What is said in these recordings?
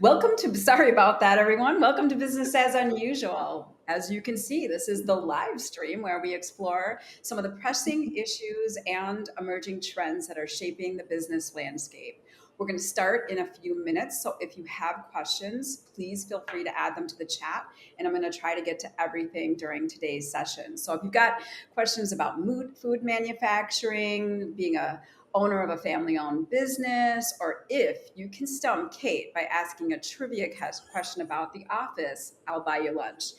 Sorry about that, everyone. Welcome to Business as Unusual. As you can see, this is the live stream where we explore some of the pressing issues and emerging trends that are shaping the business landscape. We're going to start in a few minutes. So if you have questions, please feel free to add them to the chat. And I'm going to try to get to everything during today's session. So if you've got questions about food manufacturing, being a owner of a family-owned business, or if you can stump Kate by asking a trivia question about The Office, I'll buy you lunch.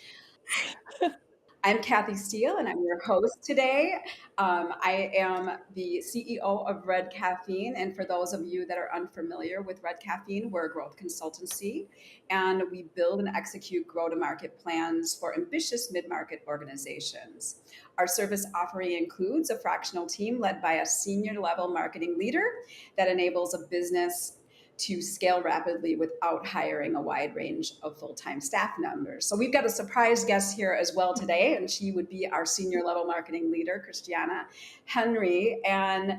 I'm Kathy Steele, and I'm your host today. I am the CEO of Red Caffeine. And for those of you that are unfamiliar with Red Caffeine, we're a growth consultancy, and we build and execute grow-to-market plans for ambitious mid-market organizations. Our service offering includes a fractional team led by a senior level marketing leader that enables a business to scale rapidly without hiring a wide range of full-time staff members. So we've got a surprise guest here as well today, and she would be our senior level marketing leader, Christiana Henry. And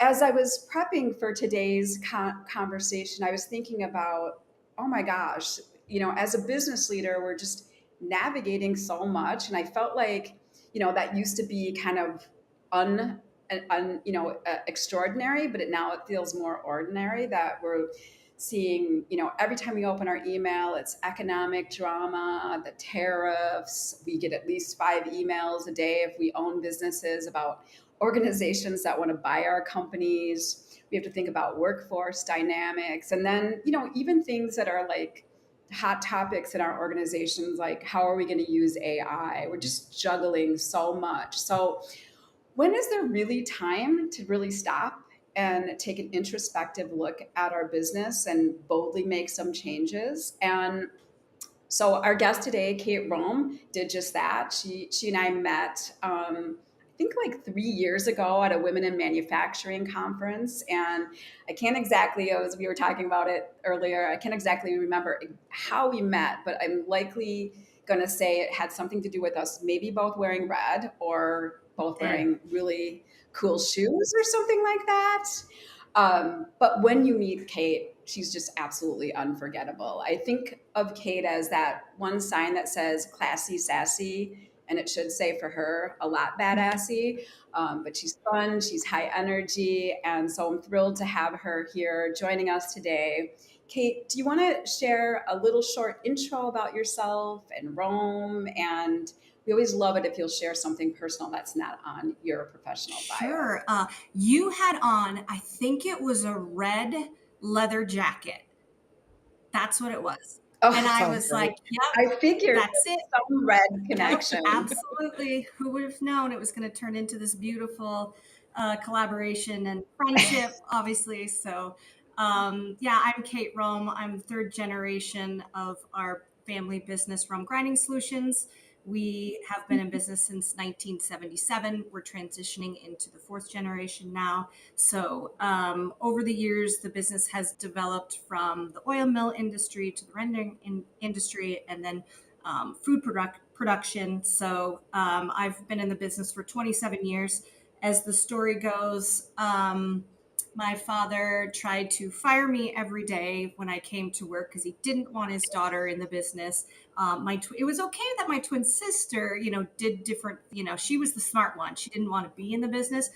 as I was prepping for today's conversation, I was thinking about, oh my gosh, as a business leader, we're just navigating so much, and I felt like, that used to be kind of extraordinary, but now it feels more ordinary that we're seeing, every time we open our email, it's economic drama, the tariffs. We get at least 5 emails a day if we own businesses about organizations that want to buy our companies. We have to think about workforce dynamics. And then, even things that are like hot topics in our organizations, like how are we going to use AI? We're just juggling so much. So when is there really time to really stop and take an introspective look at our business and boldly make some changes? And so our guest today, Kate Rome, did just that. She and I met, I think like 3 years ago at a Women in Manufacturing conference. And I can't exactly, as we were talking about it earlier, I can't exactly remember how we met, but I'm likely going to say it had something to do with us maybe both wearing red or both wearing really cool shoes or something like that. But when you meet Kate, she's just absolutely unforgettable. I think of Kate as that one sign that says classy, sassy, and it should say for her a lot badassy. But she's fun, she's high energy. And so I'm thrilled to have her here joining us today. Kate, do you want to share a little short intro about yourself and Rome? And we always love it if you'll share something personal that's not on your professional bio. Sure. You had on, I think it was a red leather jacket. That's what it was. Oh, and I was great. like, yep, I figured that's it. some red Yep, connection. absolutely. Who would have known it was going to turn into this beautiful collaboration and friendship, obviously. So, yeah, I'm Kate Rome. I'm third generation of our family business, Rome Grinding Solutions. We have been in business since 1977. We're transitioning into the fourth generation now. So over the years, the business has developed from the oil mill industry to the rendering industry, and then food production. So I've been in the business for 27 years. As the story goes, my father tried to fire me every day when I came to work because he didn't want his daughter in the business. It was okay that my twin sister, did different, she was the smart one. She didn't want to be in the business.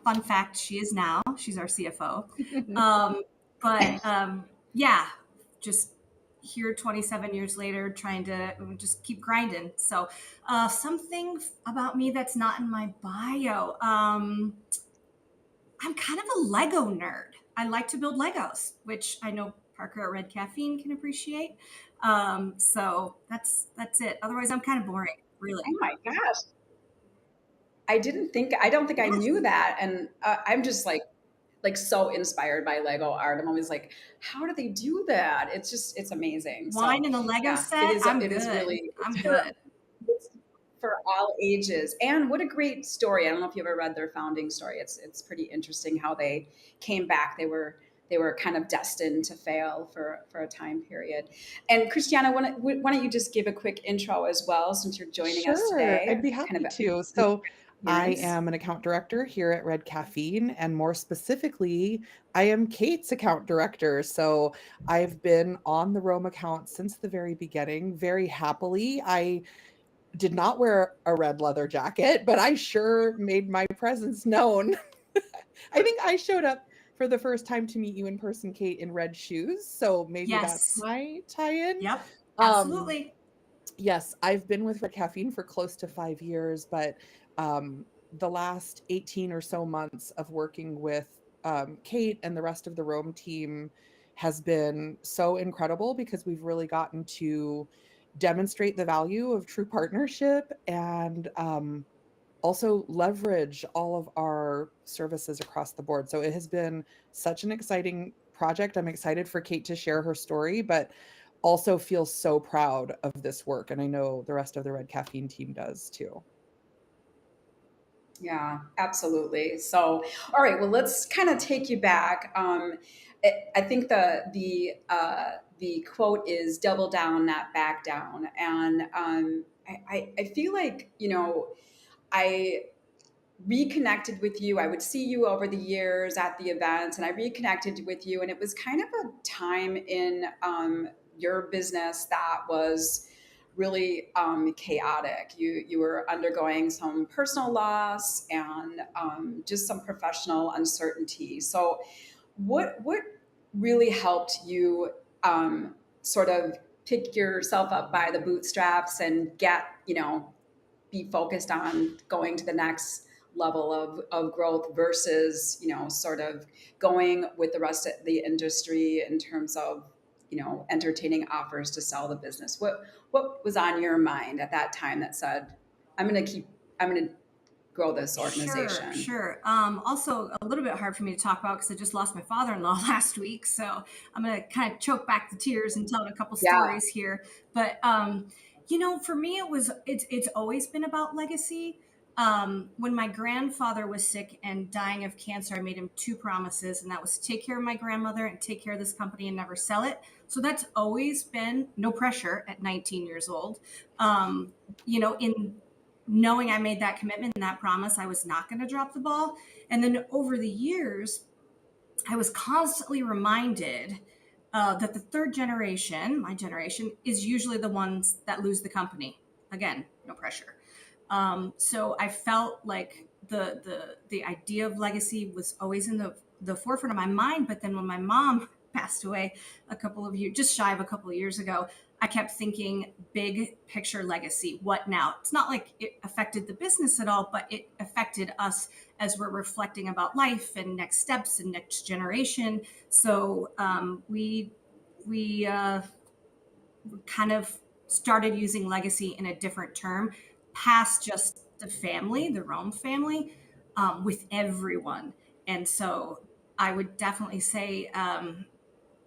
Fun fact, she is now. She's our CFO. Yeah, just here 27 years later, trying to just keep grinding. So something about me that's not in my bio. I'm kind of a Lego nerd. I like to build Legos, which I know Parker at Red Caffeine can appreciate. So that's it. Otherwise, I'm kind of boring, really. Oh my gosh. I don't think I knew that. And I'm just like so inspired by Lego art. I'm always like, how do they do that? It's amazing. Wine in a Lego set. I'm good. I'm good. It's for all ages. And what a great story. I don't know if you ever read their founding story. It's pretty interesting how they came back. They were kind of destined to fail for a time period. And Christiana, why don't you just give a quick intro as well, since you're joining us today? I'd be happy to. So I Yes. am an account director here at Red Caffeine, and more specifically, I am Kate's account director. So I've been on the Rome account since the very beginning, very happily. I did not wear a red leather jacket, but I sure made my presence known. I think I showed up for the first time to meet you in person, Kate, in red shoes. So maybe that's Yes. my tie-in. Yep. Um, Absolutely. yes, I've been with Red Caffeine for close to 5 years, but the last 18 or so months of working with Kate and the rest of the Rome team has been so incredible because we've really gotten to demonstrate the value of true partnership and also leverage all of our services across the board. So it has been such an exciting project. I'm excited for Kate to share her story, but also feel so proud of this work. And I know the rest of the Red Caffeine team does too. Yeah, absolutely. So, all right. Well, let's kind of take you back. I think the quote is "double down, not back down," and I feel like I reconnected with you. I would see you over the years at the events, and I reconnected with you, and it was kind of a time in your business that was really chaotic. You were undergoing some personal loss and just some professional uncertainty. So, what really helped you sort of pick yourself up by the bootstraps and get be focused on going to the next level of growth versus sort of going with the rest of the industry in terms of entertaining offers to sell the business? What was on your mind at that time that said, I'm going to grow this Sure, organization? sure. Also, a little bit hard for me to talk about because I just lost my father-in-law last week. So I'm going to kind of choke back the tears and tell a couple Yeah. stories here. But for me, it's always been about legacy. When my grandfather was sick and dying of cancer, I made him two promises, and that was take care of my grandmother and take care of this company and never sell it. So that's always been no pressure at 19 years old. In knowing I made that commitment and that promise, I was not going to drop the ball. And then over the years, I was constantly reminded that the third generation, my generation, is usually the ones that lose the company. Again, no pressure. So I felt like the idea of legacy was always in the forefront of my mind. But then when my mom passed away a couple of years, just shy of a couple of years ago, I kept thinking big picture legacy. What now? It's not like it affected the business at all, but it affected us as we're reflecting about life and next steps and next generation. So we kind of started using legacy in a different term, past just the family, the Rome family, with everyone. And so I would definitely say,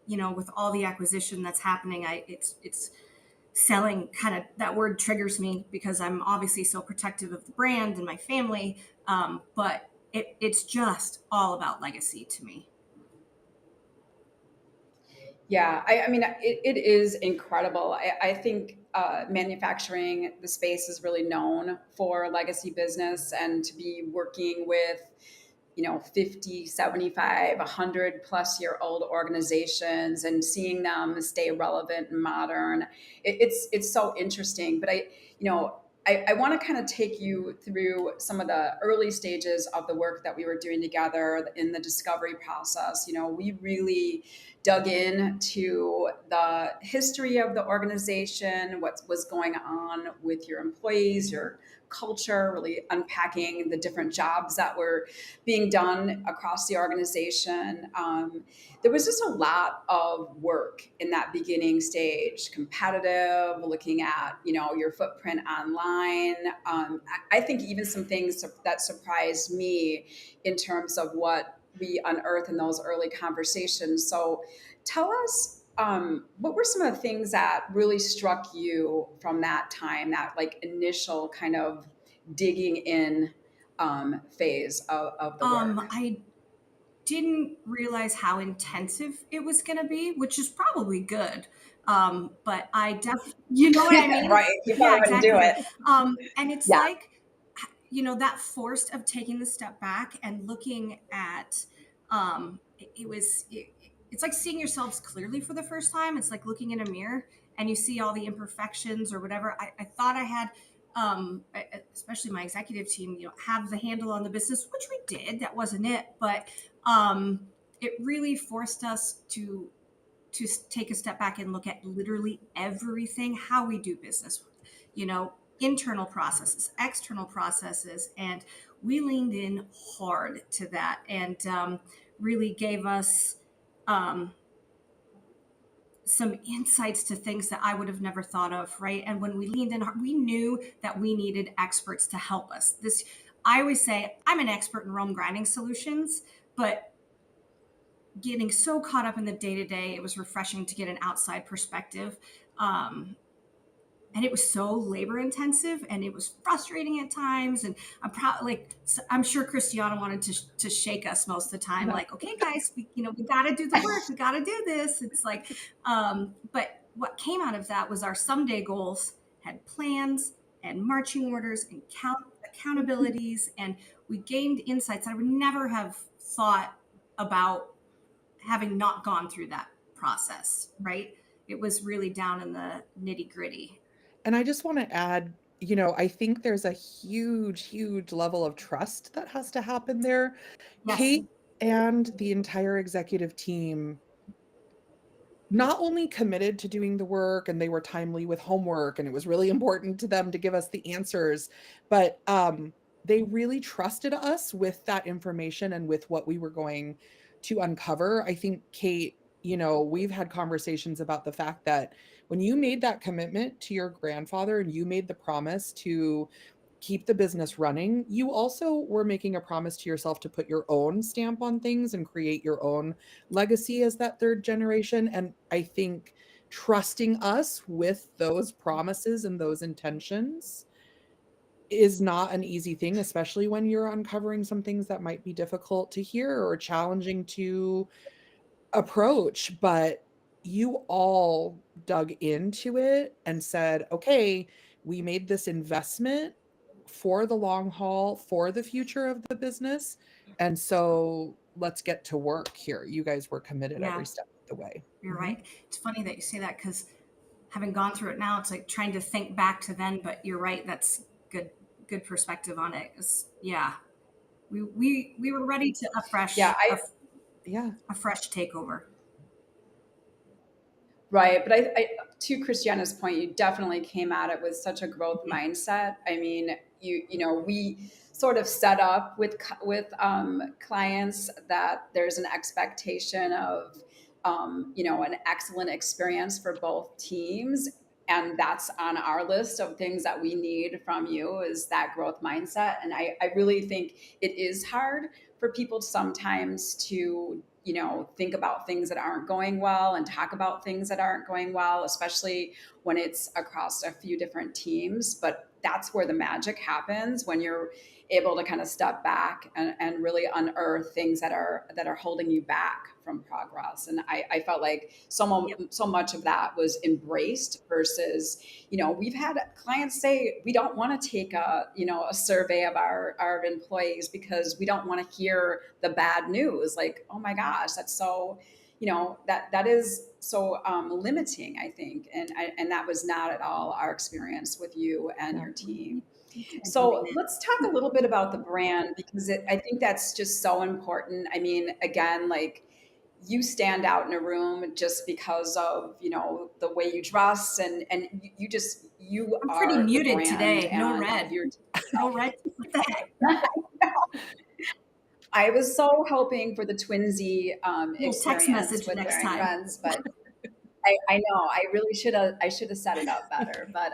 with all the acquisition that's happening, it's selling kind of that word triggers me because I'm obviously so protective of the brand and my family. But it's just all about legacy to me. Yeah, I mean, it is incredible. I think manufacturing, the space is really known for legacy business and to be working with, 50, 75, 100 plus year old organizations and seeing them stay relevant and modern. It's so interesting. But I want to kind of take you through some of the early stages of the work that we were doing together in the discovery process. We really dug into the history of the organization, what was going on with your employees, your culture, really unpacking the different jobs that were being done across the organization. There was just a lot of work in that beginning stage, competitive, looking at your footprint online. I think even some things that surprised me in terms of what we unearthed in those early conversations. So tell us, what were some of the things that really struck you from that time, that like initial kind of digging in phase of the work? I didn't realize how intensive it was going to be, which is probably good. But I definitely, you know what I mean? Right. You Yeah, probably wouldn't do exactly. it. And it's Yeah. like, that forced of taking the step back and looking at, it's like seeing yourselves clearly for the first time. It's like looking in a mirror and you see all the imperfections or whatever. I thought I had, especially my executive team, have the handle on the business, which we did. That wasn't it, but it really forced us to take a step back and look at literally everything, how we do business, internal processes, external processes. And we leaned in hard to that, and really gave us some insights to things that I would have never thought of, right? And when we leaned in, we knew that we needed experts to help us. I always say I'm an expert in Rome grinding solutions, but getting so caught up in the day to day, it was refreshing to get an outside perspective. And it was so labor intensive and it was frustrating at times. And I'm sure Christiana wanted to shake us most of the time. Like, okay, guys, we got to do the work. We got to do this. It's like, but what came out of that was our someday goals had plans and marching orders and accountabilities. And we gained insights that I would never have thought about having not gone through that process, right? It was really down in the nitty gritty. And I just want to add, I think there's a huge, huge level of trust that has to happen there. Yes. Kate and the entire executive team not only committed to doing the work, and they were timely with homework, and it was really important to them to give us the answers, but they really trusted us with that information and with what we were going to uncover. I think, Kate, we've had conversations about the fact that when you made that commitment to your grandfather and you made the promise to keep the business running, you also were making a promise to yourself to put your own stamp on things and create your own legacy as that third generation. And I think trusting us with those promises and those intentions is not an easy thing, especially when you're uncovering some things that might be difficult to hear or challenging to approach. But you all dug into it and said, okay, we made this investment for the long haul, for the future of the business. And so let's get to work here. You guys were committed every step of the way. You're right. It's funny that you say that, because having gone through it now, it's like trying to think back to then, but you're right. That's good perspective on it. We were ready to a fresh takeover. Right. But I to Christiana's point, you definitely came at it with such a growth mindset. I mean, we sort of set up with clients that there's an expectation of, an excellent experience for both teams. And that's on our list of things that we need from you, is that growth mindset. And I really think it is hard for people sometimes to think about things that aren't going well and talk about things that aren't going well, especially when it's across a few different teams. But that's where the magic happens, when you're able to kind of step back and really unearth things that are holding you back from progress. And I felt like so much of that was embraced versus, we've had clients say, we don't want to take a survey of our employees because we don't want to hear the bad news. Like, oh my gosh, that's so, that is so limiting, I think. And that was not at all our experience with you and your team. So let's talk a little bit about the brand, because I think that's just so important. I mean, again, like, you stand out in a room just because of, the way you dress, and you I'm are pretty muted brand, today. No red. No red. I was so hoping for the twinsy experience text message with next Wearing time. Friends, but I know I really should have set it up better. But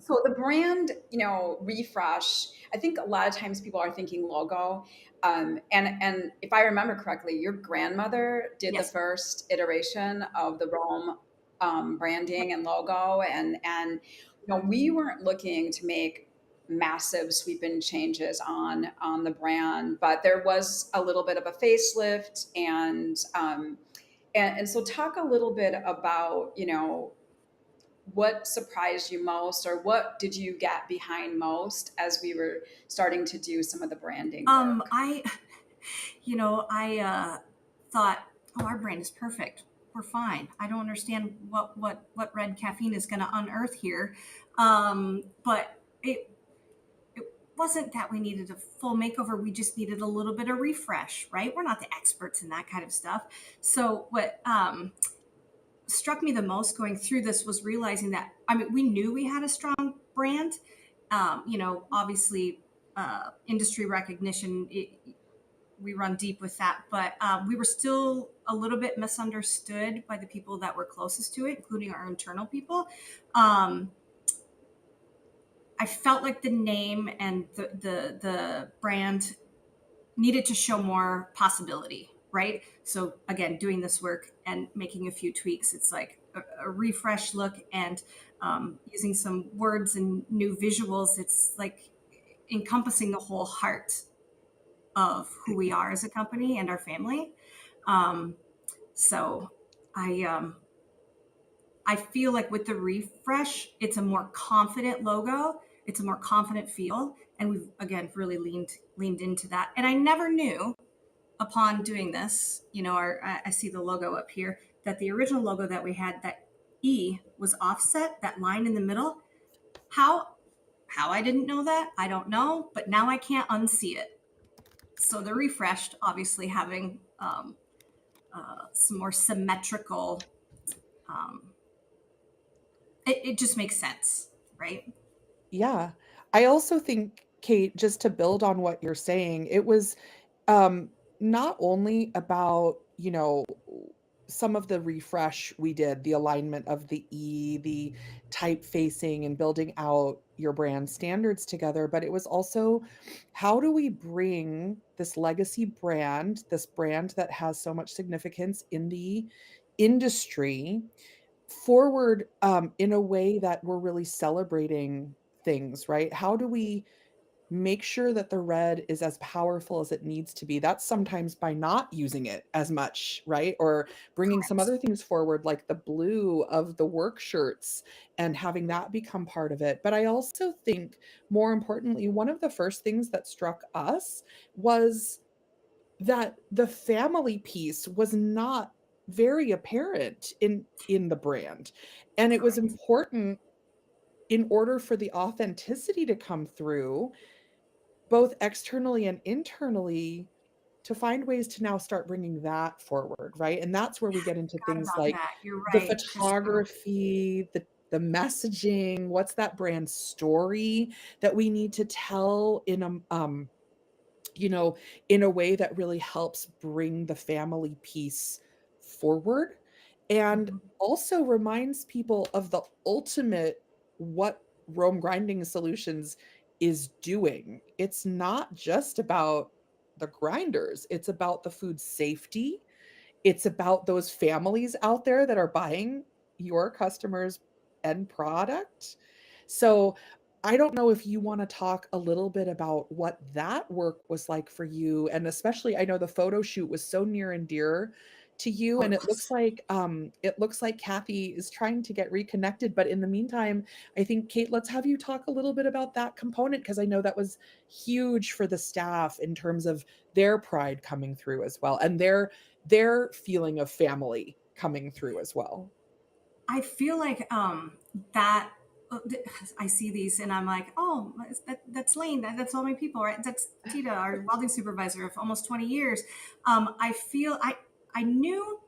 so the brand, refresh, I think a lot of times people are thinking logo. And if I remember correctly, your grandmother did the first iteration of the Rome branding and logo. And we weren't looking to make massive sweeping changes on the brand, but there was a little bit of a facelift. And so talk a little bit about, what surprised you most, or what did you get behind most as we were starting to do some of the branding work? I, I thought, oh, our brand is perfect. We're fine. I don't understand what red caffeine is going to unearth here. But it wasn't that we needed a full makeover. We just needed a little bit of refresh, right? We're not the experts in that kind of stuff. So what struck me the most going through this was realizing that, I mean, we knew we had a strong brand. Obviously, industry recognition, we run deep with that, but we were still a little bit misunderstood by the people that were closest to it, including our internal people. Um, I felt like the name and the brand needed to show more possibility, right? So again, doing this work and making a few tweaks, it's like a refresh look and using some words and new visuals. It's like encompassing the whole heart of who we are as a company and our family. Um, so I feel like with the refresh, it's a more confident logo. It's a more confident feel, and we've again really leaned into that. And I never knew upon doing this, I see the logo up here, that the original logo that we had, that E was offset, that line in the middle. How I didn't know that, I don't know, but now I can't unsee it. So the refreshed, obviously having some more symmetrical, um, it just makes sense, right? Yeah. I also think, Kate, just to build on what you're saying, it was um, not only about, some of the refresh we did, the alignment of the E, the typefacing, and building out your brand standards together, but it was also how do we bring this legacy brand, this brand that has so much significance in the industry, forward in a way that we're really celebrating things, right? How do we make sure that the red is as powerful as it needs to be? That's sometimes by not using it as much, right? Or bringing some Correct. other things forward, like the blue of the work shirts and having that become part of it. But I also think, more importantly, one of the first things that struck us was that the family piece was not very apparent in the brand, and it was Correct. important in order for the authenticity to come through both externally and internally, to find ways to now start bringing that forward, right? And that's where we get into Forgot things about like that. You're the right. Just photography, the messaging, what's that brand story that we need to tell in a you know, in a way that really helps bring the family piece forward, and mhm. also reminds people of the ultimate what Rome Grinding Solutions is doing. It's not just about the grinders, it's about the food safety. It's about those families out there that are buying your customers' end product. So, I don't know if you wanna talk a little bit about what that work was like for you, and especially I know the photo shoot was so near and dear to you, Oh, and it was. it looks like Kathy is trying to get reconnected, but in the meantime, I think, Kate, let's have you talk a little bit about that component, because I know that was huge for the staff in terms of their pride coming through as well, and their feeling of family coming through as well. I feel like that. I see these and I'm like, oh, that's Lane. That's all my people, right? That's Tita, our welding supervisor of almost 20 years. I feel I knew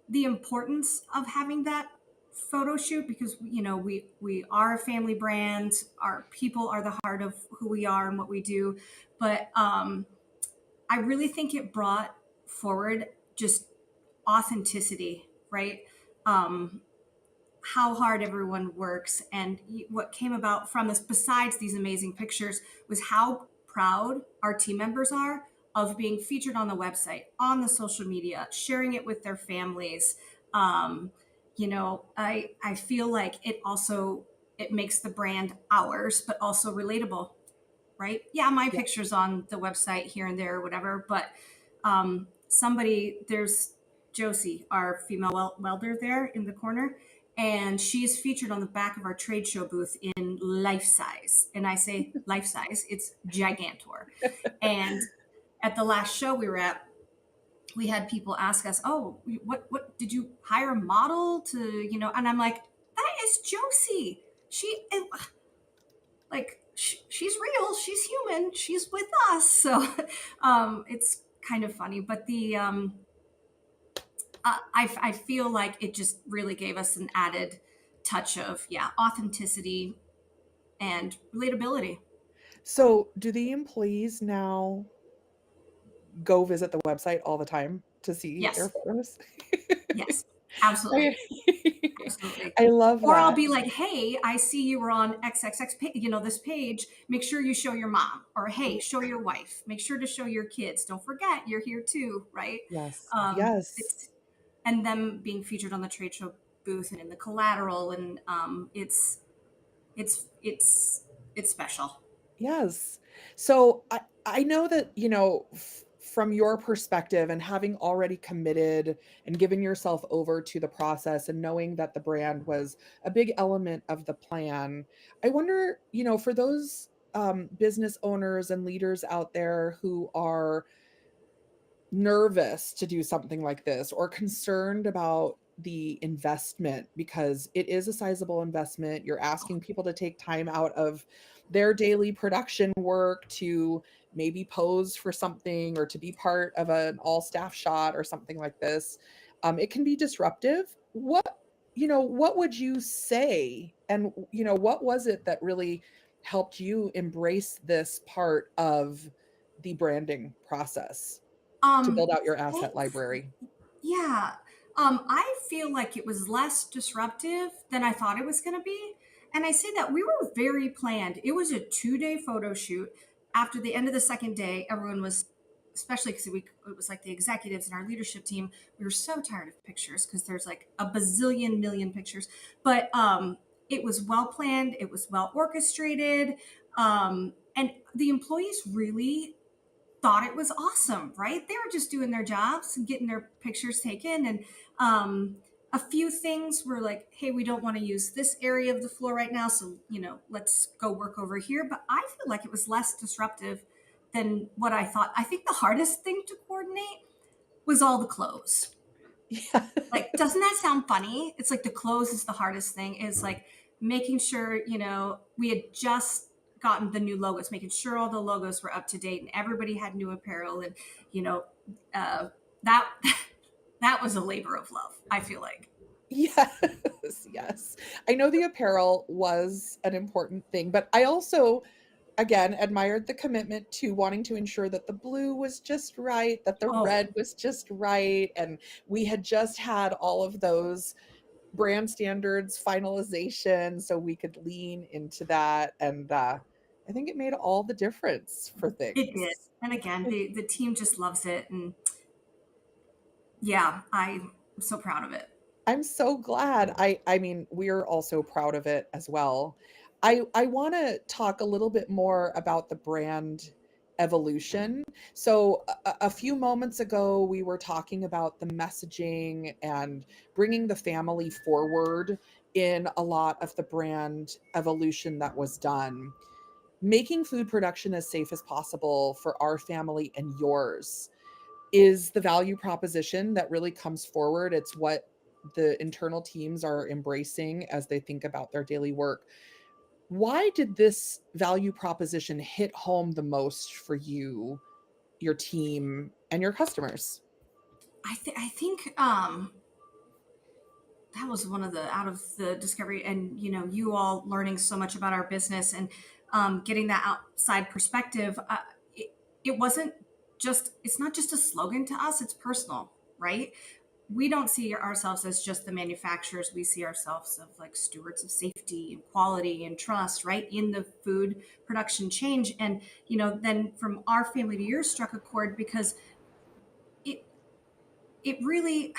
the importance of having that photo shoot because we are a family brand. Our people are the heart of who we are and what we do. But I really think it brought forward just authenticity, right? Um, how hard everyone works, and what came about from this, besides these amazing pictures, was how proud our team members are of being featured on the website, on the social media, sharing it with their families. um, I feel like it makes the brand ours but also relatable, right? Yeah, my Yeah. picture's on the website here and there or whatever, but there's Josie, our female welder there in the corner, and she is featured on the back of our trade show booth in life size. And I say life size, it's gigantor. And at the last show we were at, we had people ask us, "Oh, what did you hire a model to, you know?" And I'm like, "That is Josie. She's real. She's human. She's with us." So it's kind of funny, but I feel like it just really gave us an added touch of, yeah, authenticity and relatability. So, do the employees now go visit the website all the time to see their Yes, photos? yes, I absolutely, absolutely. I love Or I'll that. be like, "Hey, I see you were on XXX page, you know, this page. Make sure you show your mom." Or, "Hey, show your wife. Make sure to show your kids. Don't forget, you're here too," right? Yes. Yes. It's and them being featured on the trade show booth and in the collateral, and it's it's it's special. Yes. So I know that, from your perspective and having already committed and given yourself over to the process and knowing that the brand was a big element of the plan, I wonder, for those business owners and leaders out there who are nervous to do something like this or concerned about the investment because it is a sizable investment. You're asking people to take time out of their daily production work to maybe pose for something or to be part of an all staff shot or something like this. It can be disruptive. What would you say? And, what was it that really helped you embrace this part of the branding process? To build out your asset Thankfully, library. yeah. I feel like it was less disruptive than I thought it was going to be. And I say that we were very planned. It was a 2-day photo shoot. After the end of the second day, everyone was, especially because it was like the executives and our leadership team, we were so tired of pictures because there's like a bazillion million pictures. But it was well planned, it was well orchestrated. And the employees really thought it was awesome, right? They were just doing their jobs and getting their pictures taken. And a few things were like, "Hey, we don't want to use this area of the floor right now. So, let's go work over here." But I feel like it was less disruptive than what I thought. I think the hardest thing to coordinate was all the clothes. Yeah. Like, doesn't that sound funny? It's like the clothes is the hardest thing, is like making sure, we had just gotten the new logos, making sure all the logos were up to date and everybody had new apparel. And, you know, uh, that, that was a labor of love, I feel like. Yes, yes. I know the apparel was an important thing, but I also, again, admired the commitment to wanting to ensure that the blue was just right, that the Oh, red was just right, and we had just had all of those brand standards finalization so we could lean into that, and, I think it made all the difference for it did. things. And again, the team just loves it. And yeah, I'm so proud of it. I'm so glad. I mean, we're also proud of it as well. I wanna talk a little bit more about the brand evolution. So a few moments ago, we were talking about the messaging and bringing the family forward in a lot of the brand evolution that was done. Making food production as safe as possible for our family and yours is the value proposition that really comes forward. It's what the internal teams are embracing as they think about their daily work. Why did this value proposition hit home the most for you, your team, and your customers? I think that was one of the, out of the discovery, and you all learning so much about our business, and getting that outside perspective. It wasn't just, it's not just a slogan to us, it's personal, right? We don't see ourselves as just the manufacturers. We see ourselves of like stewards of safety and quality and trust, right, in the food production change. And then from our family to yours struck a chord, because it it really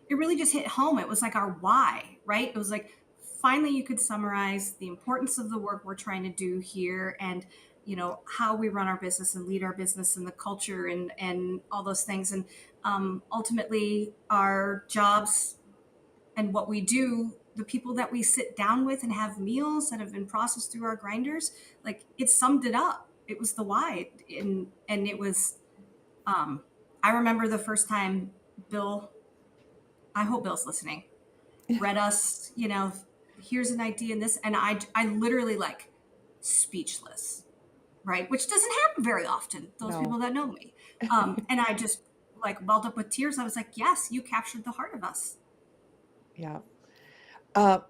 it really just hit home. It was like our why, right? It was like, finally you could summarize the importance of the work we're trying to do here, and how we run our business and lead our business, and the culture, and all those things. And ultimately our jobs and what we do, the people that we sit down with and have meals that have been processed through our grinders, like it summed it up. It was the why. And it was, I remember the first time Bill, I hope Bill's listening, read us, here's an idea in this. And I literally like speechless, right? Which doesn't happen very often, those No. people that know me. And I just like welled up with tears. I was like, yes, you captured the heart of us. Yeah.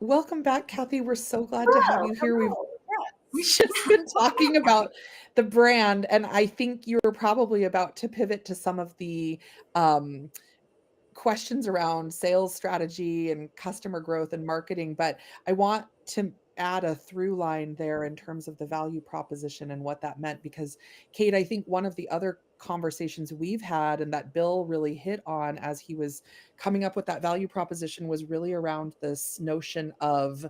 Welcome back, Kathy. We're so glad to have you here. We've just been talking about the brand, and I think you're probably about to pivot to some of the questions around sales strategy and customer growth and marketing, but I want to add a through line there in terms of the value proposition and what that meant, because Kate, I think one of the other conversations we've had and that Bill really hit on as he was coming up with that value proposition was really around this notion of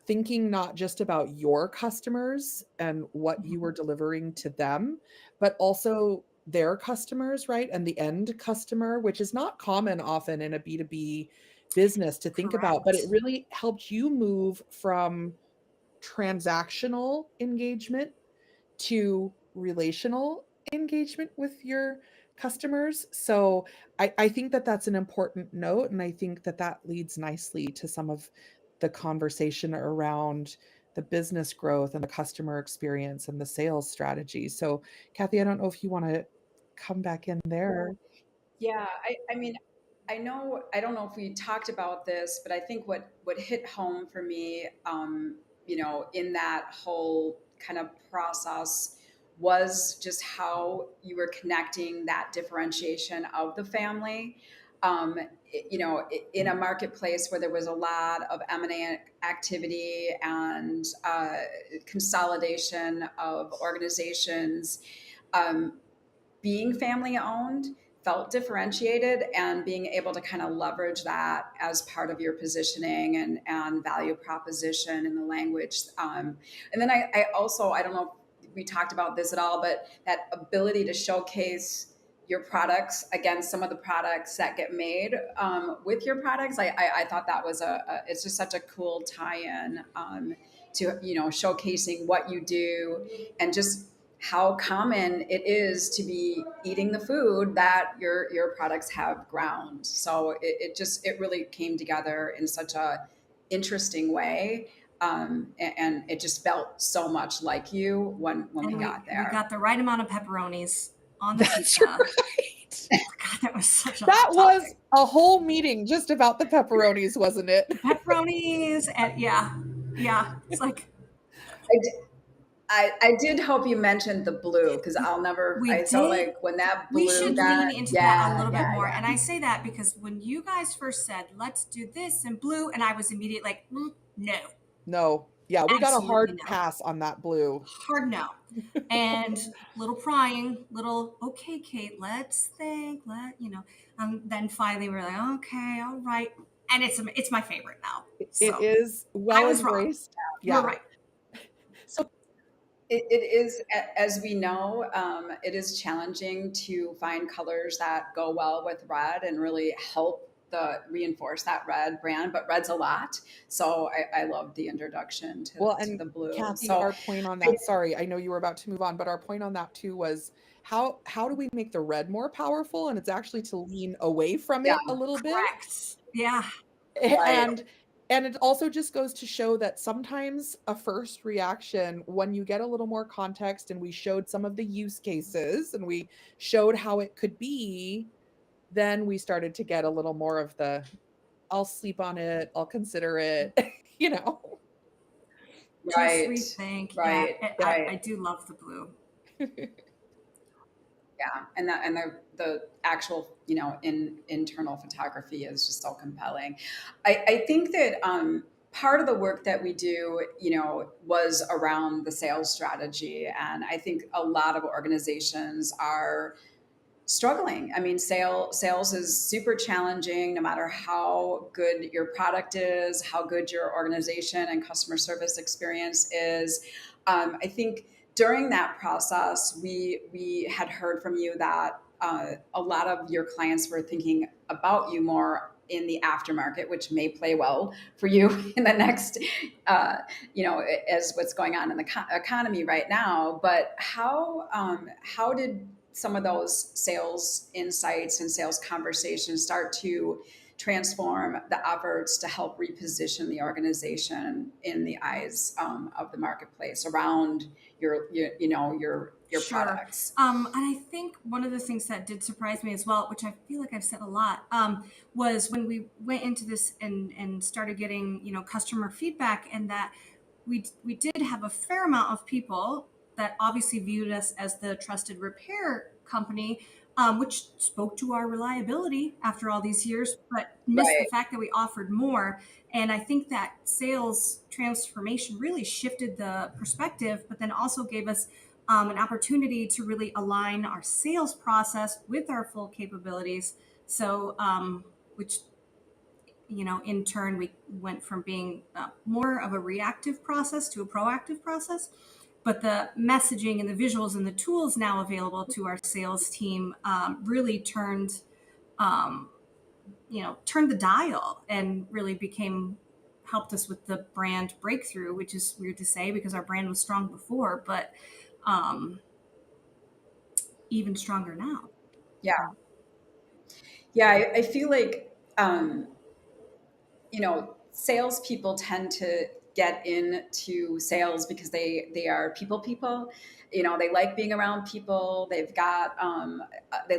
thinking not just about your customers and what you were delivering to them, but also their customers, right? And the end customer, which is not common often in a B2B business to think about, but it Correct. really helped you move from transactional engagement to relational engagement with your customers. So I think that that's an important note. And I think that that leads nicely to some of the conversation around the business growth and the customer experience and the sales strategy. So, Kathy, I don't know if you want to come back in there. Yeah, I mean, I know, I don't know if we talked about this, but I think what hit home for me, in that whole kind of process was just how you were connecting that differentiation of the family. In a marketplace where there was a lot of M&A activity and consolidation of organizations, um, being family owned felt differentiated, and being able to kind of leverage that as part of your positioning and value proposition in the language. And then I also, I don't know if we talked about this at all, but that ability to showcase your products against some of the products that get made with your products. I thought that was it's just such a cool tie-in to, showcasing what you do and just how common it is to be eating the food that your products have ground. So it really came together in such a interesting way, and it just felt so much like you when we And got we there. got the right amount of pepperonis on the That's pizza. right. God, that was such a That hot was topic. a whole meeting just about the pepperonis, wasn't it? Pepperonis and yeah. It's like I did hope you mentioned the blue, because we I felt did. like when that We blue should got, lean into that a yeah, little bit yeah, more. yeah. And I say that because when you guys first said, let's do this in blue, and I was immediately like, no, No. Yeah, we got a absolutely hard no. pass on that blue. Hard no. And little prying, okay, Kate, let's think, then finally we're like, okay, all right. And it's my favorite now. It So is I well was wrong. embraced. You were Yeah. right. So it is, as we know, it is challenging to find colors that go well with red and really help reinforce that red brand, but red's a lot. So I love the introduction Well, to and the blue. Kathy, So our point on that, sorry, I know you were about to move on, but our point on that too was how do we make the red more powerful? And it's actually to lean away from yeah, it a little bit. Correct. Yeah. right. And it also just goes to show that sometimes a first reaction, when you get a little more context and we showed some of the use cases and we showed how it could be, then we started to get a little more of the I'll sleep on it, I'll consider it, you know. Just Right, rethink. Yeah. right, I right. do love the blue. Yeah, and the actual, internal photography is just so compelling. I think that part of the work that we do, was around the sales strategy, and I think a lot of organizations are struggling. I mean, sales is super challenging, no matter how good your product is, how good your organization and customer service experience is. I think during that process, we had heard from you that a lot of your clients were thinking about you more in the aftermarket, which may play well for you in the next, as what's going on in the economy right now. But how did some of those sales insights and sales conversations start to transform the efforts to help reposition the organization in the eyes of the marketplace around your Sure. products? And I think one of the things that did surprise me as well, which I feel like I've said a lot, was when we went into this and started getting, customer feedback, and that we did have a fair amount of people that obviously viewed us as the trusted repair company, which spoke to our reliability after all these years, but missed the Right. fact that we offered more. And I think that sales transformation really shifted the perspective, but then also gave us an opportunity to really align our sales process with our full capabilities. So, which, in turn, we went from being more of a reactive process to a proactive process. But the messaging and the visuals and the tools now available to our sales team really um, turned the dial and really helped us with the brand breakthrough, which is weird to say because our brand was strong before, but um, even stronger now. Yeah. Yeah. I feel like, salespeople tend to get into sales because they are people. They like being around people. They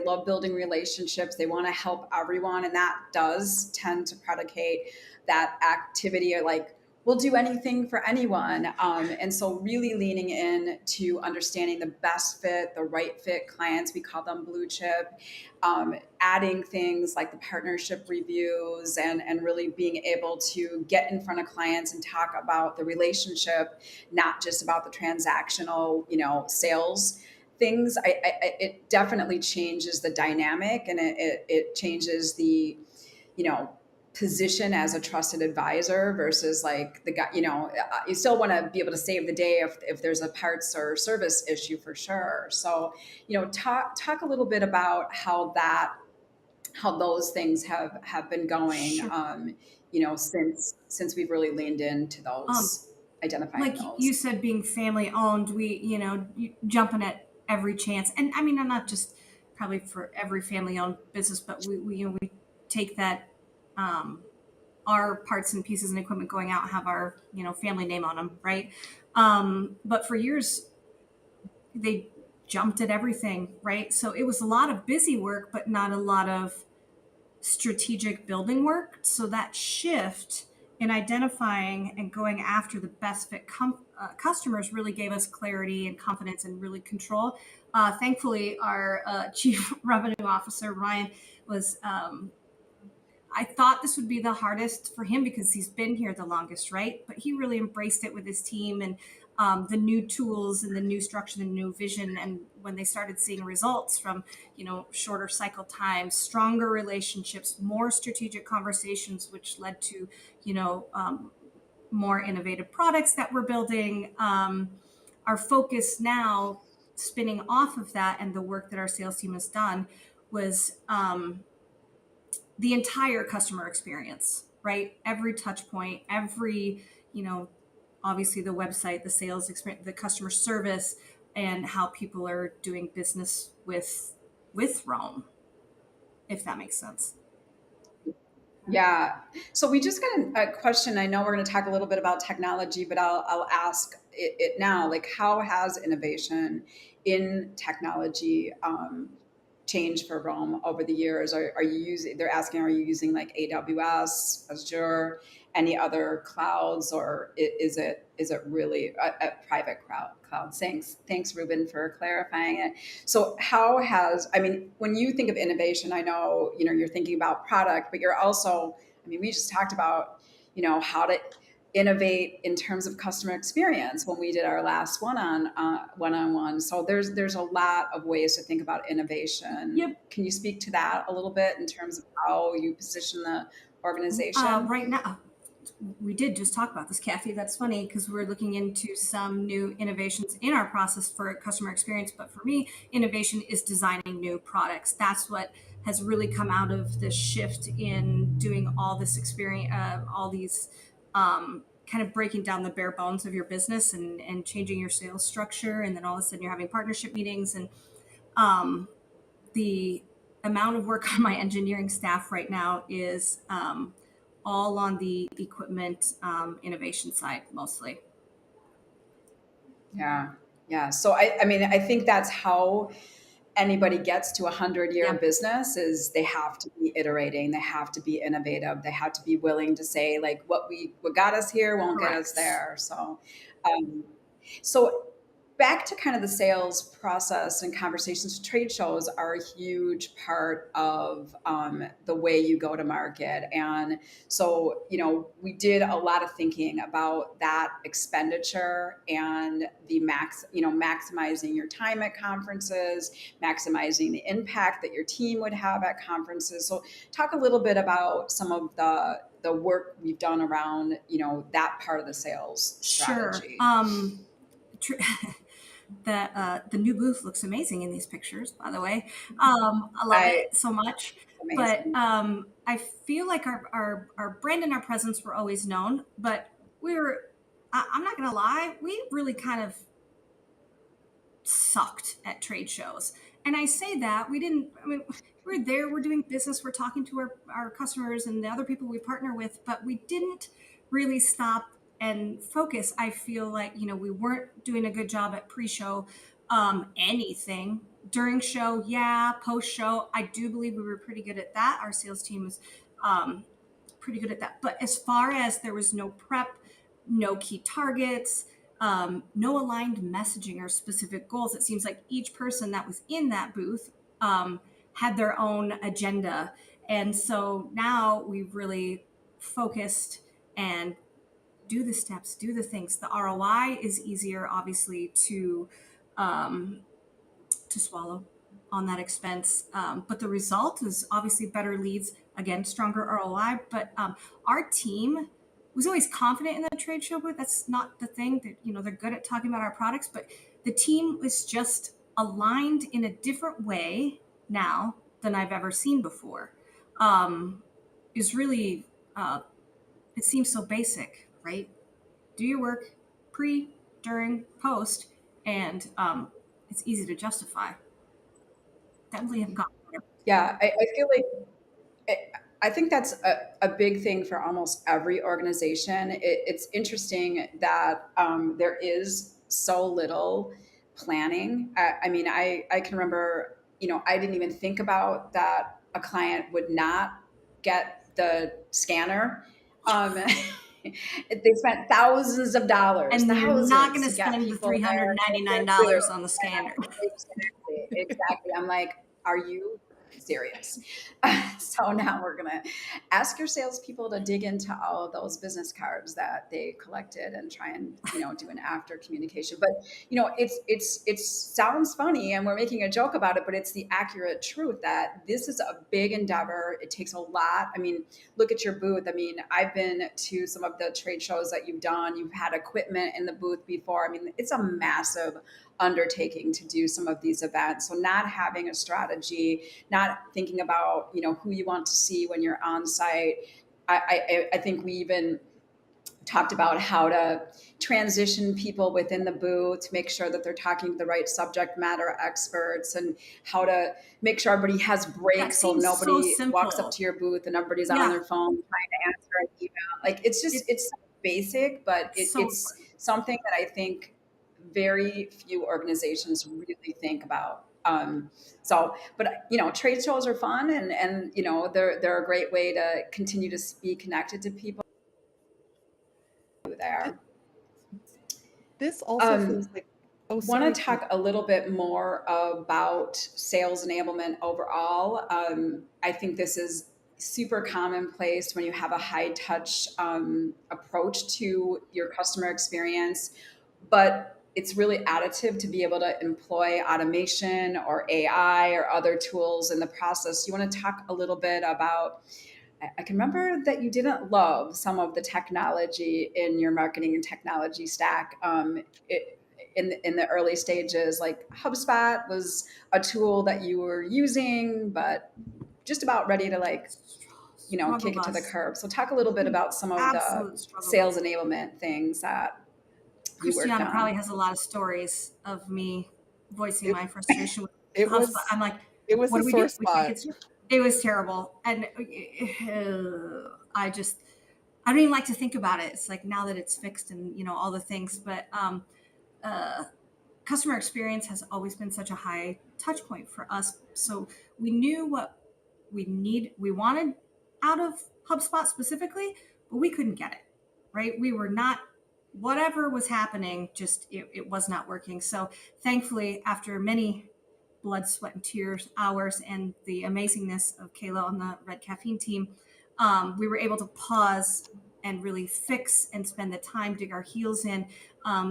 love building relationships. They want to help everyone, and that does tend to predicate that activity. Or like, we'll do anything for anyone. And so, really leaning in to understanding the best fit, the right fit clients. We call them blue chip, adding things like the partnership reviews, and really being able to get in front of clients and talk about the relationship, not just about the transactional, sales things. It definitely changes the dynamic, and it changes the, you know, position as a trusted advisor versus like the guy, you still want to be able to save the day if there's a parts or service issue for sure. So, talk a little bit about how those things have been going, Sure. since we've really leaned into Um, those, identifying like you those. said, being family owned, we, jumping at every chance. And I mean, I'm not just probably for every family owned business, but we take that, um, our parts and pieces and equipment going out have our, family name on them. Right. But for years, they jumped at everything. Right. So it was a lot of busy work, but not a lot of strategic building work. So that shift in identifying and going after the best fit customers really gave us clarity and confidence and really control. Thankfully, our chief revenue officer, Ryan, was, I thought this would be the hardest for him because he's been here the longest, right? But he really embraced it with his team and the new tools and the new structure, the new vision. And when they started seeing results from, shorter cycle times, stronger relationships, more strategic conversations, which led to, more innovative products that we're building. Our focus now, spinning off of that and the work that our sales team has done, was the entire customer experience, right? Every touch point, every, you know, obviously the website, the sales experience, the customer service, and how people are doing business with Rome, if that makes sense. Yeah. So we just got a question. I know we're going to talk a little bit about technology, but I'll ask it now. Like, how has innovation in technology changed for Rome over the years? Are you using? They're asking, are you using like AWS, Azure, any other clouds, or is it really a private cloud? Thanks, Ruben, for clarifying it. So I mean, when you think of innovation, I know, you're thinking about product, but you're also, I mean, we just talked about, how to innovate in terms of customer experience when we did our last one-on-one. So there's a lot of ways to think about innovation. Yep. Can you speak to that a little bit in terms of how you position the organization? Right now, we did just talk about this, Kathy. That's funny because we're looking into some new innovations in our process for customer experience. But for me, innovation is designing new products. That's what has really come out of this shift in doing all this experience, all these kind of breaking down the bare bones of your business and changing your sales structure. And then all of a sudden you're having partnership meetings, and the amount of work on my engineering staff right now is all on the equipment innovation side mostly. Yeah. Yeah. So I mean, I think that's how anybody gets to a 100-year Yeah. business is they have to be iterating, they have to be innovative, they have to be willing to say like what got us here won't get us Correct. there. Um, so back to kind of the sales process and conversations. Trade shows are a huge part of the way you go to market. And so, we did a lot of thinking about that expenditure and the maximizing your time at conferences, maximizing the impact that your team would have at conferences. So talk a little bit about some of the work we've done around, that part of the sales strategy. Sure. The new booth looks amazing in these pictures, by the way. I love it so much. But Amazing. I feel like our brand and our presence were always known, but I'm not going to lie, we really kind of sucked at trade shows. And I say that we're there, we're doing business, we're talking to our customers and the other people we partner with, but we didn't really stop and focus. I feel like, we weren't doing a good job at pre-show anything. During show, yeah. Post show, I do believe we were pretty good at that. Our sales team was pretty good at that. But as far as there was no prep, no key targets, no aligned messaging or specific goals. It seems like each person that was in that booth had their own agenda. And so now we've really focused and do the steps, do the things. The ROI is easier, obviously, to swallow on that expense. But the result is obviously better leads, again, stronger ROI. But our team was always confident in the trade show booth. That's not the thing that, they're good at talking about our products, but the team was just aligned in a different way now than I've ever seen before. Is really, it seems so basic, right? Do your work pre, during, post, and it's easy to justify. Definitely have gotten better. Yeah, I feel like I think that's a big thing for almost every organization. It's interesting that there is so little planning. I mean, I can remember, I didn't even think about that a client would not get the scanner. They spent thousands of dollars, And you're not going thousands to to get spend the people there to their $399 booth. on the scanner. Exactly. I'm like, are you serious? So now we're going to ask your salespeople to dig into all of those business cards that they collected and try and, do an after communication. But, it sounds funny and we're making a joke about it, but it's the accurate truth that this is a big endeavor. It takes a lot. I mean, look at your booth. I mean, I've been to some of the trade shows that you've done. You've had equipment in the booth before. I mean, it's a massive undertaking to do some of these events. So not having a strategy, not thinking about, who you want to see when you're on site. I think we even talked about how to transition people within the booth to make sure that they're talking to the right subject matter experts, and how to make sure everybody has breaks so nobody walks up to your booth and everybody's on their phone trying to answer an email. Like it's so basic, but it's something that I think very few organizations really think about. But trade shows are fun, and they're a great way to continue to be connected to people there. This also feels like, oh, sorry. Want to talk a little bit more about sales enablement overall. I think this is super commonplace when you have a high touch approach to your customer experience, but it's really additive to be able to employ automation or AI or other tools in the process. You want to talk a little bit about, I can remember that you didn't love some of the technology in your marketing and technology stack. In the early stages, like HubSpot was a tool that you were using, but just about ready to like, Struggle kick it to the bus. curb. So talk a little bit about some of the Absolute struggle sales bus. enablement things that you worked Christiana on. probably has a lot of stories of me voicing It, my frustration with it HubSpot. was I'm like, it was what a do we sore do? We can't spot. get started. It was terrible. And I don't even like to think about it. It's like now that it's fixed and, all the things, but, uh, customer experience has always been such a high touch point for us. So we knew what we wanted out of HubSpot specifically, but we couldn't get it, right? We were not, whatever was happening, just it was not working. So thankfully, after many blood, sweat, and tears hours and the amazingness of Kayla on the Red Caffeine team, we were able to pause and really fix and spend the time, dig our heels in.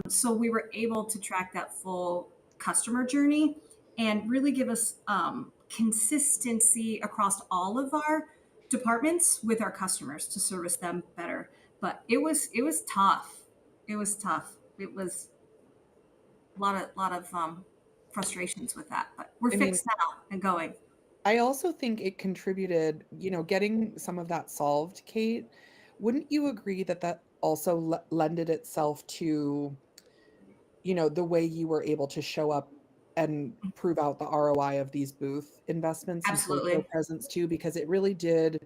So we were able to track that full customer journey and really give us consistency across all of our departments with our customers to service them better. But it was tough. It was tough. It was a lot of frustrations with that. But we're I mean, fixed now and going. I also think it contributed, getting some of that solved, Kate. Wouldn't you agree that that also lended itself to, the way you were able to show up and prove out the ROI of these booth investments and social Absolutely. presence too? Because it really did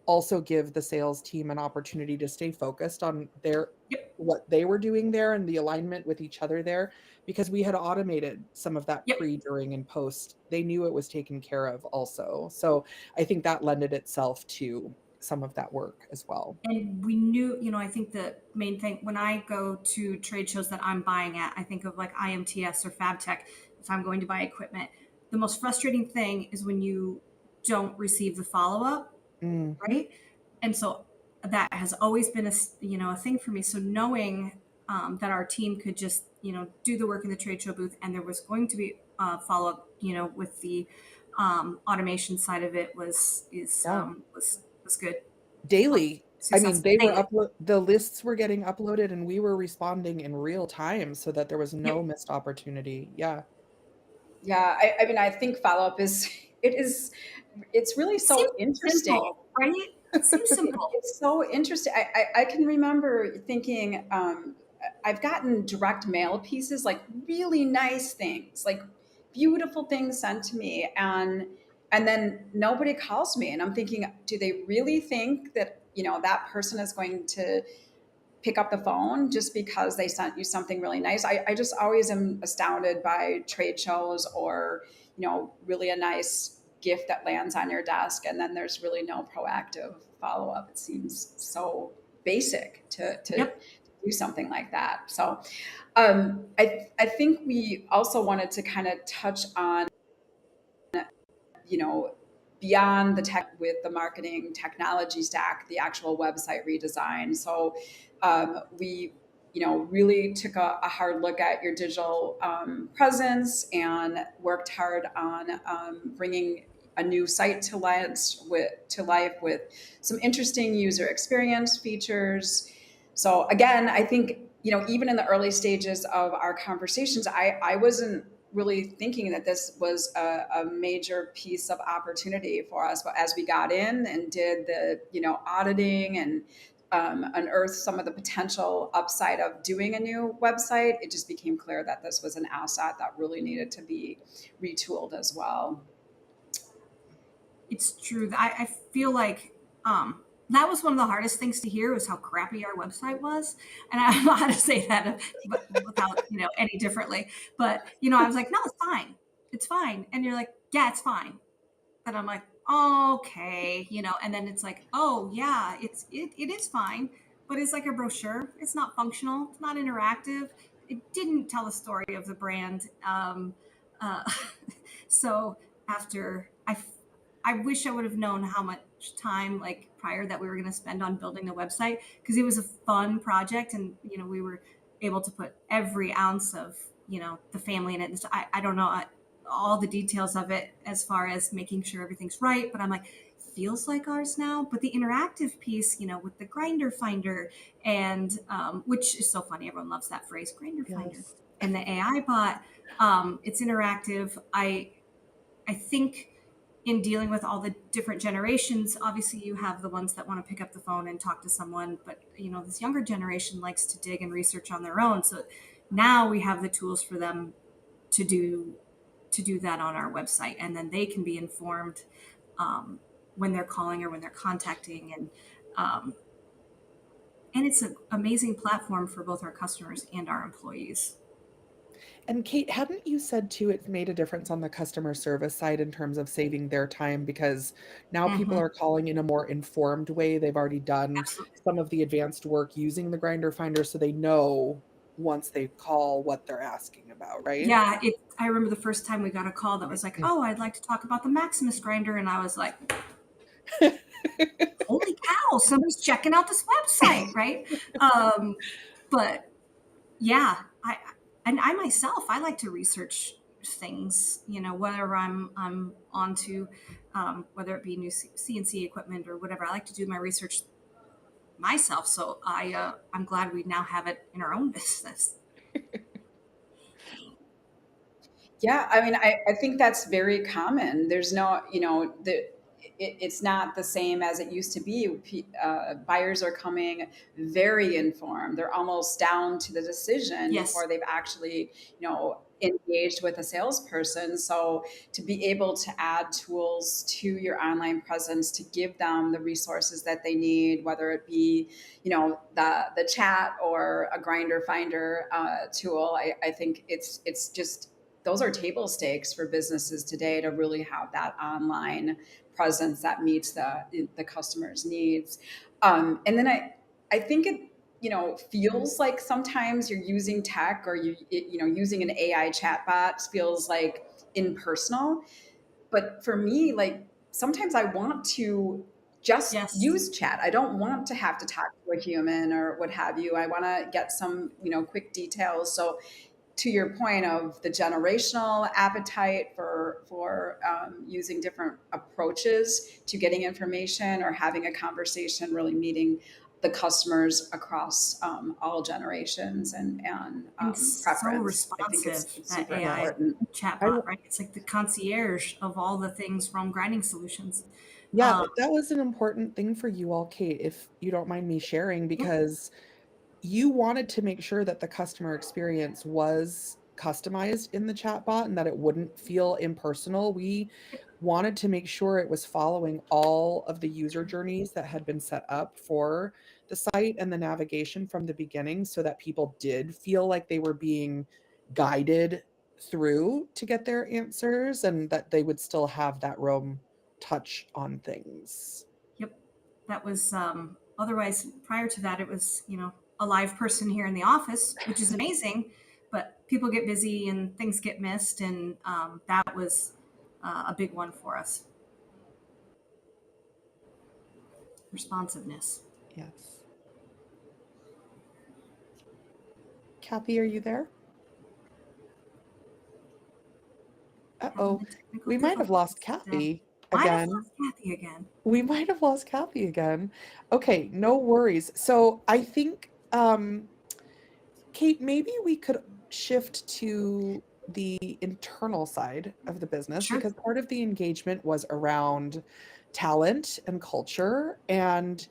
also give the sales team an opportunity to stay focused on Yep. what they were doing there and the alignment with each other there, because we had automated some of that Yep. pre, during, and post. They knew it was taken care of also. So I think that lended itself to some of that work as well. And we knew, I think the main thing when I go to trade shows that I'm buying at, I think of like IMTS or FabTech if I'm going to buy equipment. The most frustrating thing is when you don't receive the follow up, Mm, right? And so that has always been a thing for me. So knowing that our team could just do the work in the trade show booth, and there was going to be follow up, with the automation side of it yeah. was good. Daily. I mean, Successful they were daily. the lists were getting uploaded and we were responding in real time so that there was no Yep. missed opportunity. Yeah. Yeah, I mean, I think follow up it is, it's really Seems so interesting. simple, right? Seems simple. It's so interesting. I can remember thinking, I've gotten direct mail pieces, like really nice things, like beautiful things sent to me, and then nobody calls me, and I'm thinking, do they really think that that person is going to pick up the phone just because they sent you something really nice? I just always am astounded by trade shows or really a nice gift that lands on your desk and then there's really no proactive follow-up. It seems so basic to Yep. do something like that. So I think we also wanted to kind of touch on you know, beyond the tech with the marketing technology stack, the actual website redesign. So we, really took a hard look at your digital presence and worked hard on bringing a new site to life with some interesting user experience features. So again, I think even in the early stages of our conversations, I wasn't really thinking that this was a major piece of opportunity for us. But as we got in and did the auditing and unearthed some of the potential upside of doing a new website, it just became clear that this was an asset that really needed to be retooled as well. It's true. I feel like that was one of the hardest things to hear was how crappy our website was. And I don't know how to say that but without, any differently. But, I was like, no, it's fine. It's fine. And you're like, yeah, it's fine. And I'm like, okay, and then it's like, oh yeah, it is fine, but it's like a brochure. It's not functional. It's not interactive. It didn't tell the story of the brand. Uh, so after I wish I would have known how much time like prior that we were going to spend on building the website because it was a fun project and we were able to put every ounce of the family in it. And so I don't know all the details of it as far as making sure everything's right, but I'm like, feels like ours now. But the interactive piece, with the grinder finder and which is so funny, everyone loves that phrase, grinder finder, Yes. and the AI bot, it's interactive. I think in dealing with all the different generations, obviously you have the ones that want to pick up the phone and talk to someone, but this younger generation likes to dig and research on their own. So now we have the tools for them to do that on our website, and then they can be informed when they're calling or when they're contacting, and it's an amazing platform for both our customers and our employees. And Kate, hadn't you said too, it made a difference on the customer service side in terms of saving their time because now people Mm-hmm. are calling in a more informed way. They've already done Absolutely. some of the advanced work using the Grinder Finder, so they know once they call what they're asking about, right? Yeah, I remember the first time we got a call that was like, "Oh, I'd like to talk about the Maximus grinder," and I was like, "Holy cow, somebody's checking out this website," right? But yeah, I myself, I like to research things, whether I'm onto, whether it be new CNC equipment or whatever. I like to do my research myself, so I'm glad we now have it in our own business. Yeah, I mean, I think that's very common. There's no, it's not the same as it used to be. Buyers are coming very informed. They're almost down to the decision Yes, before they've actually, engaged with a salesperson. So to be able to add tools to your online presence to give them the resources that they need, whether it be, the chat or a Grinder Finder tool, I think it's just those are table stakes for businesses today to really have that online presence that meets the customer's needs. And then I think it feels like sometimes you're using tech or using an AI chatbot feels like impersonal. But for me, like sometimes I want to just yes. use chat. I don't want to have to talk to a human or what have you. I want to get some quick details. So to your point of the generational appetite for using different approaches to getting information or having a conversation, really meeting the customers across all generations and And so preference. I think responsive, it's that super AI important. I chatbot, right? It's like the concierge of all the things from grinding solutions. Yeah, Um, that was an important thing for you all, Kate, if you don't mind me sharing, yeah, because you wanted to make sure that the customer experience was customized in the chatbot and that it wouldn't feel impersonal. We wanted to make sure it was following all of the user journeys that had been set up for the site and the navigation from the beginning so that people did feel like they were being guided through to get their answers and that they would still have that Roam touch on things. yep. That was otherwise prior to that it was, a live person here in the office, which is amazing, but people get busy and things get missed, and that was a big one for us. Responsiveness. Yes. Kathy, are you there? Having Uh-oh. the technical We might have lost difficulties today. Kathy Might have again. lost Kathy again. We might have lost Kathy again. Okay, no worries. So I think, Kate, maybe we could shift to the internal side of the business Sure. because part of the engagement was around talent and culture. And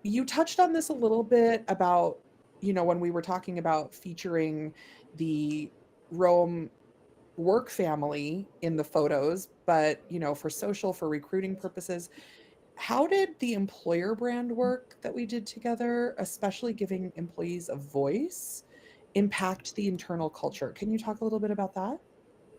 you touched on this a little bit about, when we were talking about featuring the Rome work family in the photos, but for social, for recruiting purposes, how did the employer brand work that we did together, especially giving employees a voice, impact the internal culture? Can you talk a little bit about that?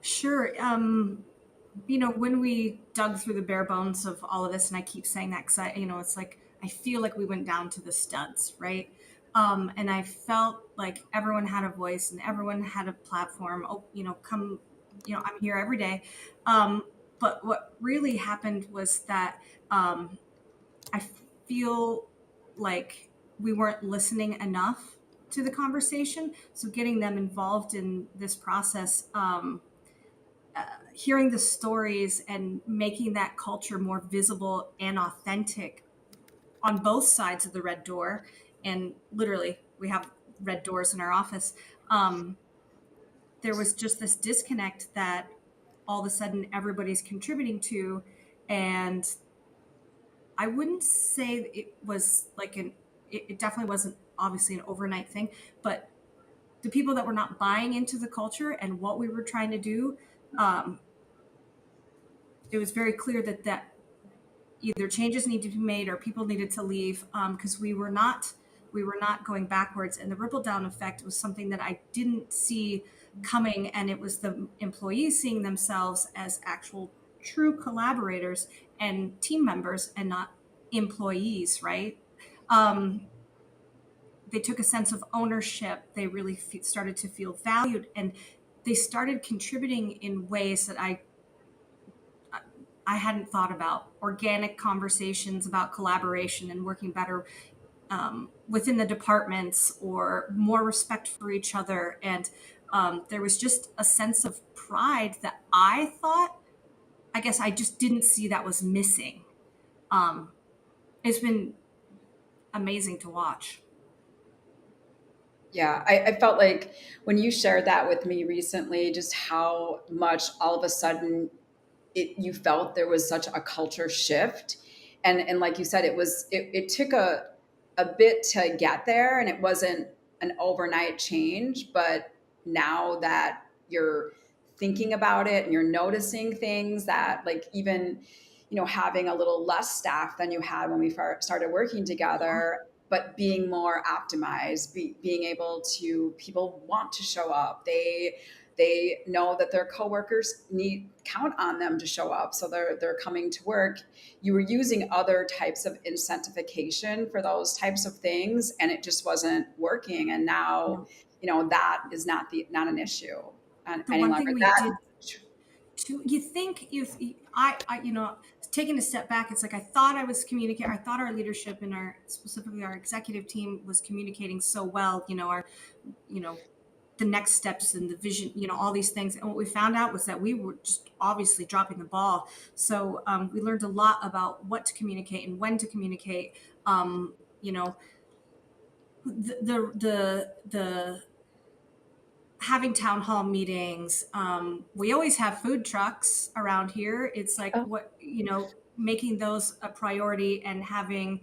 Sure. When we dug through the bare bones of all of this, and I keep saying that because it's like I feel like we went down to the studs, right? And I felt like everyone had a voice and everyone had a platform. Oh, come, I'm here every day. Um, but what really happened was that I feel like we weren't listening enough to the conversation. So getting them involved in this process. Hearing the stories and making that culture more visible and authentic on both sides of the red door, and literally we have red doors in our office. There was just this disconnect that all of a sudden everybody's contributing to. And I wouldn't say it was like it definitely wasn't obviously an overnight thing, but the people that were not buying into the culture and what we were trying to do, um, it was very clear that either changes needed to be made or people needed to leave, because we were not going backwards, and the ripple down effect was something that I didn't see coming, and it was the employees seeing themselves as actual true collaborators and team members and not employees, right? um, they took a sense of ownership. They really started to feel valued, and they started contributing in ways that I hadn't thought about. Organic conversations about collaboration and working better within the departments, or more respect for each other. And there was just a sense of pride that I guess I just didn't see that was missing. Um, it's been amazing to watch. Yeah, I felt like when you shared that with me recently, just how much all of a sudden you felt there was such a culture shift. And like you said, it took a bit to get there, and it wasn't an overnight change. But now that you're thinking about it and you're noticing things that, like, even, having a little less staff than you had when we started working together, but being more optimized, being able to, people want to show up. They know that their coworkers count on them to show up, so they're coming to work. You were using other types of incentivification for those types of things, and it just wasn't working. And now, No. that is not an issue The any one longer. thing we That did to you think if I taking a step back, it's like I thought I was communicating. I thought our leadership and specifically our executive team was communicating so well. You know the next steps and the vision, all these things. And what we found out was that we were just obviously dropping the ball. So we learned a lot about what to communicate and when to communicate. Um, you know, the having town hall meetings. We always have food trucks around here. It's like, Oh, making those a priority and having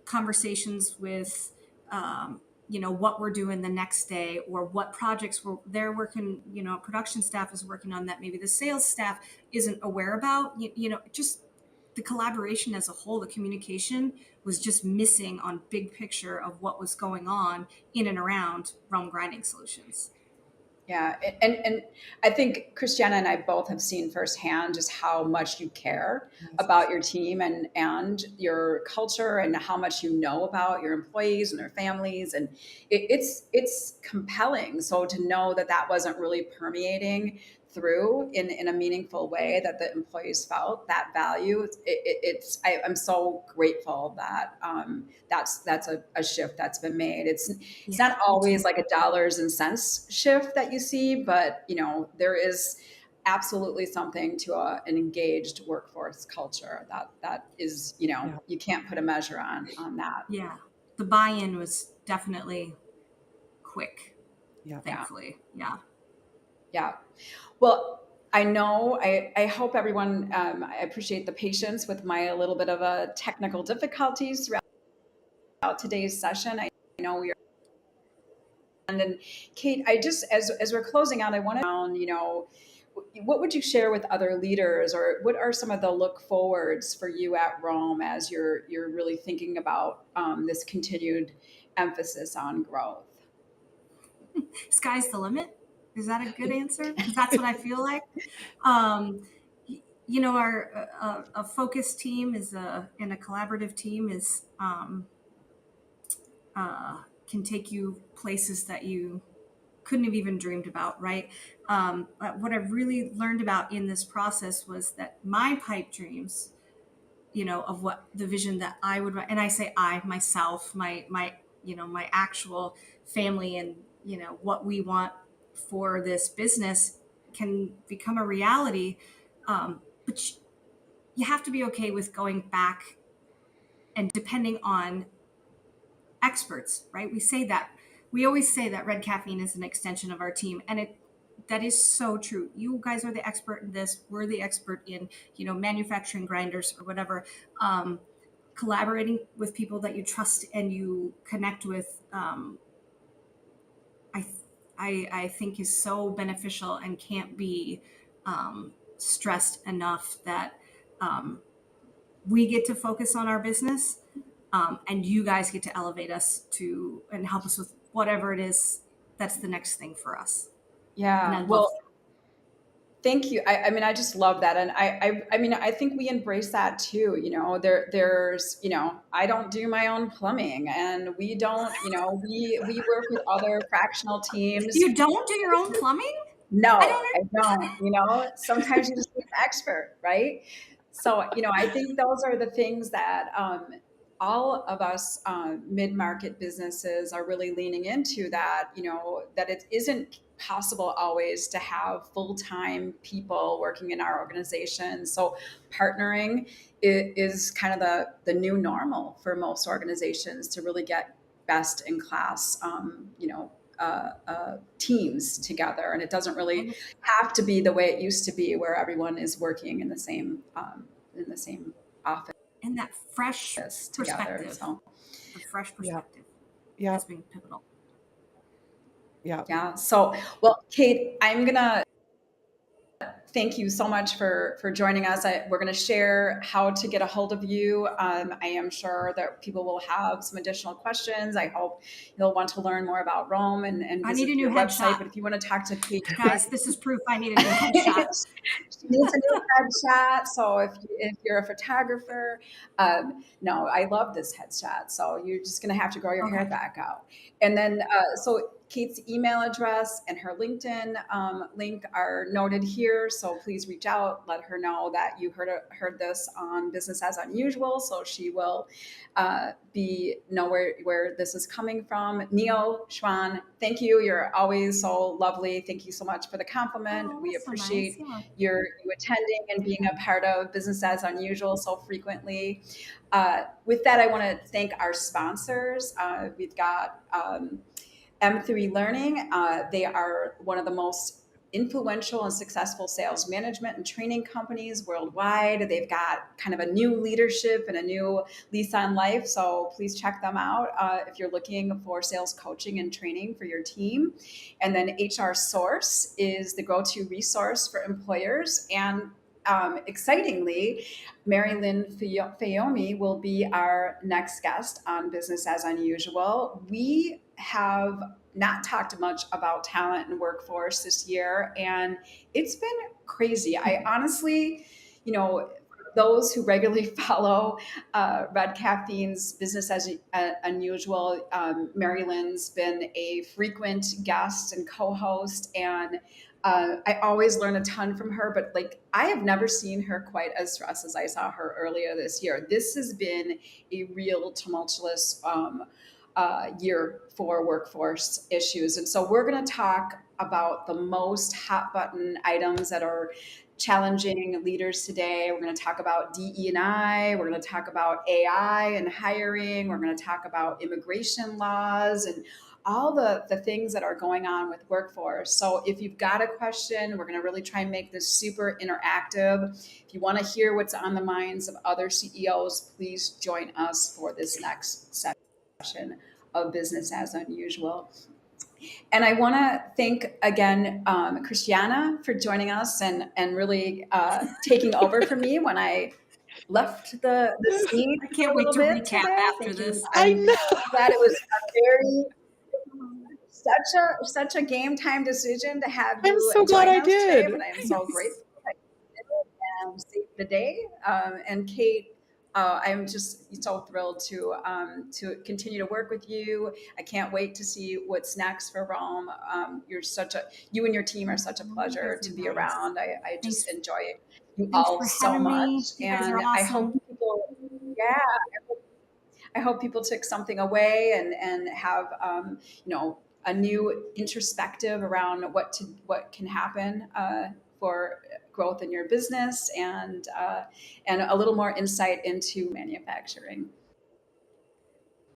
conversations with, what we're doing the next day, or what projects they're working, production staff is working on that maybe the sales staff isn't aware about. Just the collaboration as a whole, the communication was just missing on big picture of what was going on in and around Rome Grinding Solutions. Yeah, and I think Christiana and I both have seen firsthand just how much you care yes. about your team and your culture, and how much you know about your employees and their families, and it's compelling. So to know that that wasn't really permeating through in a meaningful way, that the employees felt that value, I'm so grateful that that's a shift that's been made. It's Yeah, not me too. always like a dollars and cents shift that you see, but there is absolutely something to an engaged workforce culture that is, Yeah. you can't put a measure on that. Yeah, the buy-in was definitely quick, Yeah. Yeah. thankfully. Yeah. Yeah. Well, I know, I hope everyone, I appreciate the patience with my little bit of a technical difficulties throughout today's session. I know we are. And then, Kate, I just, as we're closing out, I want to, what would you share with other leaders, or what are some of the look forwards for you at Rome as you're really thinking about this continued emphasis on growth? Sky's the limit. Is that a good answer? Because that's what I feel like. Um, our a focus team is and a collaborative team is can take you places that you couldn't have even dreamed about, right? But what I've really learned about in this process was that my pipe dreams, of what the vision that I would, and I say I, myself, my actual family, and what we want for this business can become a reality. But you have to be okay with going back and depending on experts, right? We always say that Red Caffeine is an extension of our team, and that is so true. You guys are the expert in this. We're the expert in, manufacturing grinders or whatever. Collaborating with people that you trust and you connect with, I, I think is so beneficial and can't be stressed enough that um, we get to focus on our business, and you guys get to elevate us to and help us with whatever it is that's the next thing for us. And I Yeah. love Well, thank you. I mean, I just love that. And I mean, I think we embrace that too. There's, I don't do my own plumbing, and we don't, we work with other fractional teams. You don't do your own plumbing? I No, don't. I don't. Sometimes you just need an expert, right? So, I think those are the things that all of us mid-market businesses are really leaning into, that, that it isn't possible always to have full-time people working in our organization. So partnering is kind of the new normal for most organizations to really get best in class, teams together, and it doesn't really have to be the way it used to be, where everyone is working in the same office And that fresh together. perspective, So the fresh Yeah. perspective Yeah. has been pivotal. Yeah. yeah. So, well, Kate, I'm gonna thank you so much for joining us. We're going to share how to get a hold of you. I am sure that people will have some additional questions. I hope you'll want to learn more about Rome and I need visit a new your website. headshot. But if you want to talk to Kate, Guys, this is proof I need a new headshot. she needs a new headshot. So if you're a photographer, no, I love this headshot. So you're just going to have to grow your hair Okay. back out. And then, so Kate's email address and her LinkedIn link are noted here. So please reach out, let her know that you heard this on Business as Unusual. So she will know where this is coming from. Neil Schwan, thank you. You're always so lovely. Thank you so much for the compliment. Oh, We that's so appreciate nice. you attending and being a part of Business as Unusual so frequently. With that, I want to thank our sponsors. We've got M3 Learning. They are one of the most influential and successful sales management and training companies worldwide. They've got kind of a new leadership and a new lease on life. So please check them out if you're looking for sales coaching and training for your team. And then HR Source is the go-to resource for employers. And excitingly, Mary Lynn Fayomi will be our next guest on Business as Unusual. We have not talked much about talent and workforce this year, and it's been crazy. I honestly, those who regularly follow Red Caffeine's Business as Unusual, Mary Lynn's been a frequent guest and co-host, and I always learn a ton from her. But I have never seen her quite as stressed as I saw her earlier this year. This has been a real tumultuous year for workforce issues. And so we're going to talk about the most hot button items that are challenging leaders today. We're going to talk about DE&I. We're going to talk about AI and hiring. We're going to talk about immigration laws and all the things that are going on with workforce. So if you've got a question, we're going to really try and make this super interactive. If you want to hear what's on the minds of other CEOs, please join us for this next session of Business as Unusual. And I want to thank again Christiana for joining us and really taking over for me when I left the scene. I can't wait to recap today. after this. I know. Glad it was such a game time decision to have you. I'm so glad I did. Today, but I am so grateful that you did it and saved the day. And Kate, I'm just so thrilled to continue to work with you. I can't wait to see what's next for Rome. You and your team are such a pleasure to be around. I just enjoy you all so much, and awesome. I hope people, I hope people took something away and have a new introspective around what can happen for growth in your business and a little more insight into manufacturing.